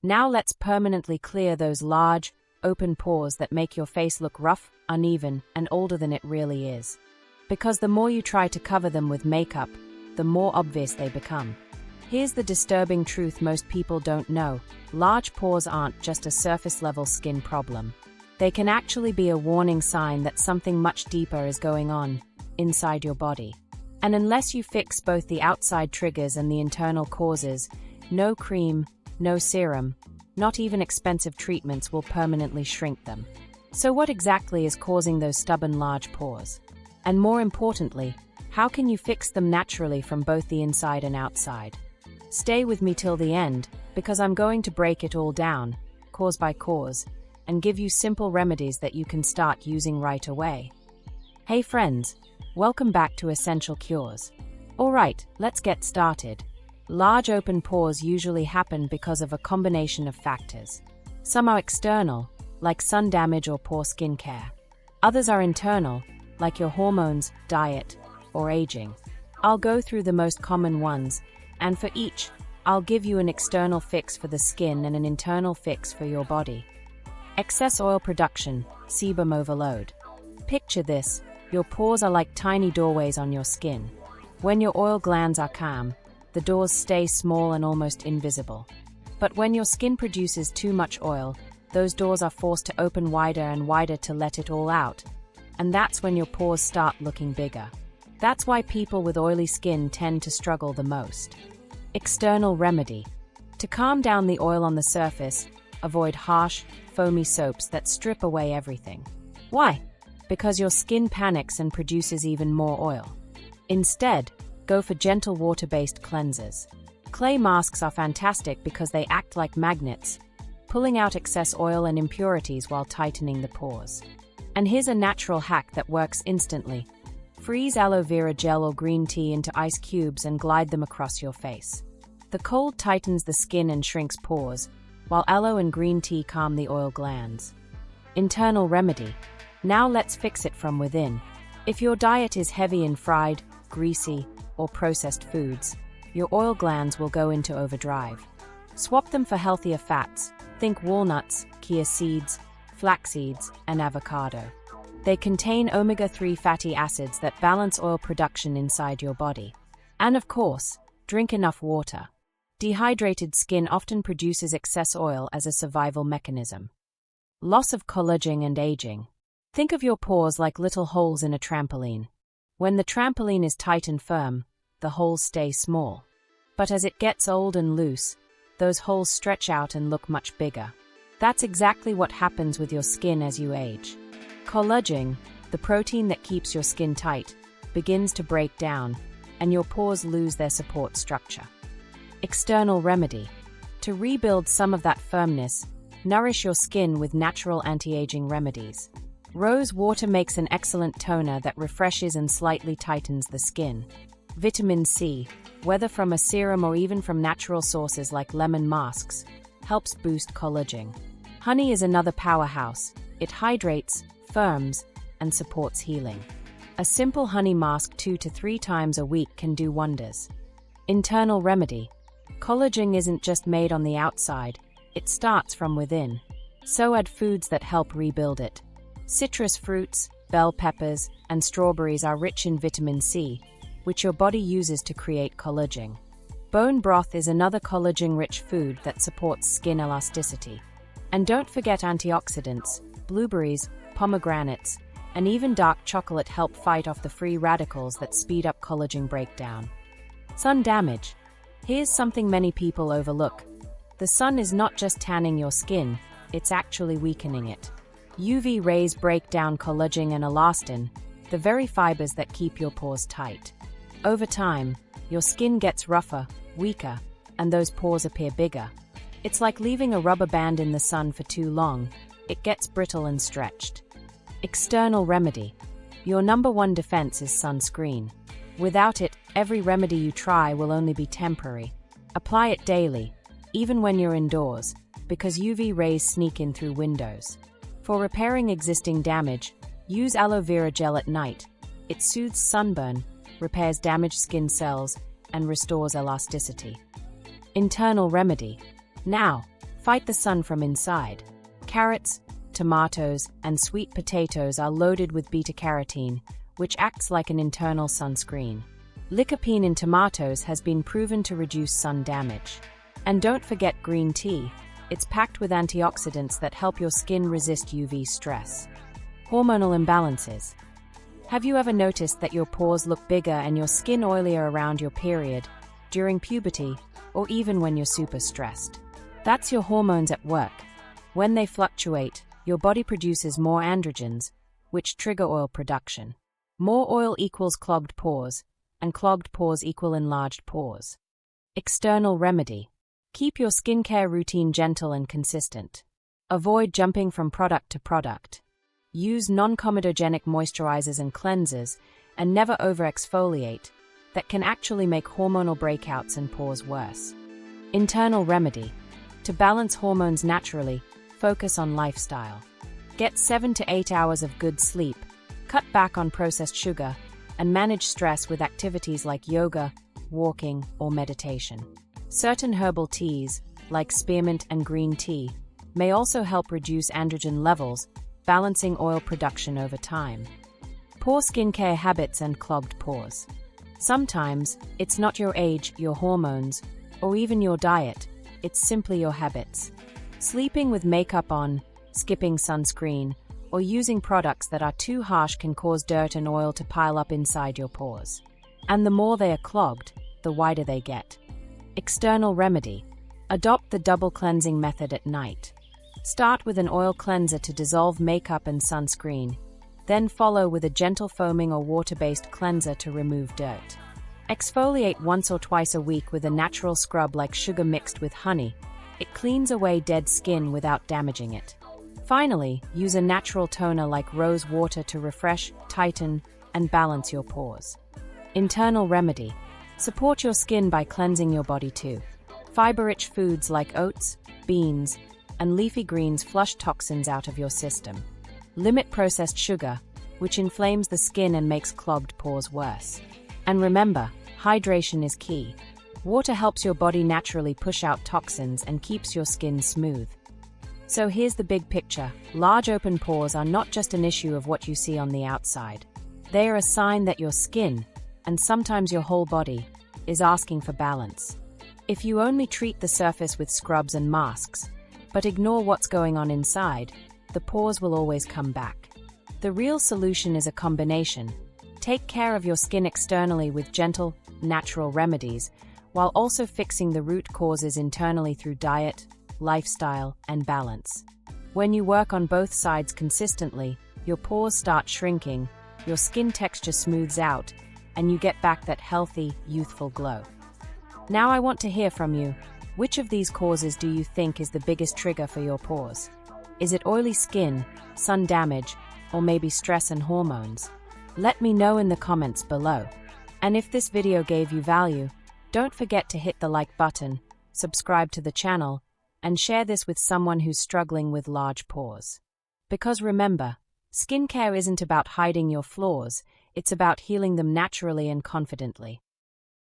Now let's permanently clear those large, open pores that make your face look rough, uneven, and older than it really is. Because the more you try to cover them with makeup, the more obvious they become. Here's the disturbing truth most people don't know. Large pores aren't just a surface-level skin problem. They can actually be a warning sign that something much deeper is going on inside your body. And unless you fix both the outside triggers and the internal causes, no cream, no serum, not even expensive treatments will permanently shrink them. So what exactly is causing those stubborn large pores? And more importantly, how can you fix them naturally from both the inside and outside? Stay with me till the end, because I'm going to break it all down, cause by cause, and give you simple remedies that you can start using right away. Hey friends, welcome back to Essential Cures. Alright, let's get started. Large open pores usually happen because of a combination of factors. Some are external, like sun damage or poor skincare. Others are internal, like your hormones, diet, or aging. I'll go through the most common ones, and for each, I'll give you an external fix for the skin and an internal fix for your body. Excess oil production, sebum overload. Picture this, your pores are like tiny doorways on your skin. When your oil glands are calm, the doors stay small and almost invisible. But when your skin produces too much oil, those doors are forced to open wider and wider to let it all out. And that's when your pores start looking bigger. That's why people with oily skin tend to struggle the most. External remedy. To calm down the oil on the surface, avoid harsh, foamy soaps that strip away everything. Why? Because your skin panics and produces even more oil. Instead, go for gentle water-based cleansers. Clay masks are fantastic because they act like magnets, pulling out excess oil and impurities while tightening the pores. And here's a natural hack that works instantly. Freeze aloe vera gel or green tea into ice cubes and glide them across your face. The cold tightens the skin and shrinks pores, while aloe and green tea calm the oil glands. Internal remedy. Now let's fix it from within. If your diet is heavy in fried, greasy, or processed foods, your oil glands will go into overdrive. Swap them for healthier fats. Think walnuts, chia seeds, flax seeds, and avocado. They contain omega-3 fatty acids that balance oil production inside your body. And of course, drink enough water. Dehydrated skin often produces excess oil as a survival mechanism. Loss of collagen and aging. Think of your pores like little holes in a trampoline. When the trampoline is tight and firm, the holes stay small. But as it gets old and loose, those holes stretch out and look much bigger. That's exactly what happens with your skin as you age. Collagen, the protein that keeps your skin tight, begins to break down, and your pores lose their support structure. External remedy. To rebuild some of that firmness, nourish your skin with natural anti-aging remedies. Rose water makes an excellent toner that refreshes and slightly tightens the skin. Vitamin C, whether from a serum or even from natural sources like lemon masks, helps boost collagen. Honey is another powerhouse. It hydrates, firms, and supports healing. A simple honey mask 2 to 3 times a week can do wonders. Internal remedy. Collagen isn't just made on the outside, it starts from within. So add foods that help rebuild it. Citrus fruits, bell peppers, and strawberries are rich in vitamin C, which your body uses to create collagen. Bone broth is another collagen-rich food that supports skin elasticity. And don't forget antioxidants. Blueberries, pomegranates, and even dark chocolate help fight off the free radicals that speed up collagen breakdown. Sun damage. Here's something many people overlook. The sun is not just tanning your skin, it's actually weakening it. UV rays break down collagen and elastin, the very fibers that keep your pores tight. Over time, your skin gets rougher, weaker, and those pores appear bigger. It's like leaving a rubber band in the sun for too long. It gets brittle and stretched. External remedy. Your number one defense is sunscreen. Without it, every remedy you try will only be temporary. Apply it daily, even when you're indoors, because UV rays sneak in through windows. For repairing existing damage, use aloe vera gel at night. It soothes sunburn, repairs damaged skin cells, and restores elasticity. Internal remedy. Now, Fight the sun from inside. Carrots, tomatoes, and sweet potatoes are loaded with beta-carotene, which acts like an internal sunscreen. Lycopene in tomatoes has been proven to reduce sun damage. And don't forget green tea. It's packed with antioxidants that help your skin resist UV stress. Hormonal imbalances. Have you ever noticed that your pores look bigger and your skin oilier around your period, during puberty, or even when you're super stressed? That's your hormones at work. When they fluctuate, your body produces more androgens, which trigger oil production. More oil equals clogged pores, and clogged pores equal enlarged pores. External remedy. Keep your skincare routine gentle and consistent. Avoid jumping from product to product. Use non-comedogenic moisturizers and cleansers, and never over-exfoliate. That can actually make hormonal breakouts and pores worse. Internal remedy. To balance hormones naturally, focus on lifestyle. Get 7 to 8 hours of good sleep, cut back on processed sugar, and manage stress with activities like yoga, walking, or meditation. Certain herbal teas, like spearmint and green tea, may also help reduce androgen levels, balancing oil production over time. Poor skincare habits and clogged pores. Sometimes, it's not your age, your hormones, or even your diet, it's simply your habits. Sleeping with makeup on, skipping sunscreen, or using products that are too harsh can cause dirt and oil to pile up inside your pores. And the more they are clogged, the wider they get. External remedy. Adopt the double cleansing method at night. Start with an oil cleanser to dissolve makeup and sunscreen, then follow with a gentle foaming or water-based cleanser to remove dirt. Exfoliate once or twice a week with a natural scrub like sugar mixed with honey. It cleans away dead skin without damaging it. Finally, use a natural toner like rose water to refresh, tighten, and balance your pores. Internal remedy. Support your skin by cleansing your body too. Fiber-rich foods like oats, beans, and leafy greens flush toxins out of your system. Limit processed sugar, which inflames the skin and makes clogged pores worse. And remember, hydration is key. Water helps your body naturally push out toxins and keeps your skin smooth. So here's the big picture. Large open pores are not just an issue of what you see on the outside. They are a sign that your skin, and sometimes your whole body, is asking for balance. If you only treat the surface with scrubs and masks, but ignore what's going on inside, the pores will always come back. The real solution is a combination. Take care of your skin externally with gentle, natural remedies, while also fixing the root causes internally through diet, lifestyle, and balance. When you work on both sides consistently, your pores start shrinking, your skin texture smooths out, and you get back that healthy, youthful glow. Now I want to hear from you. Which of these causes do you think is the biggest trigger for your pores? Is it oily skin, sun damage, or maybe stress and hormones? Let me know in the comments below. And if this video gave you value, don't forget to hit the like button, subscribe to the channel, and share this with someone who's struggling with large pores. Because remember, skincare isn't about hiding your flaws, it's about healing them naturally and confidently.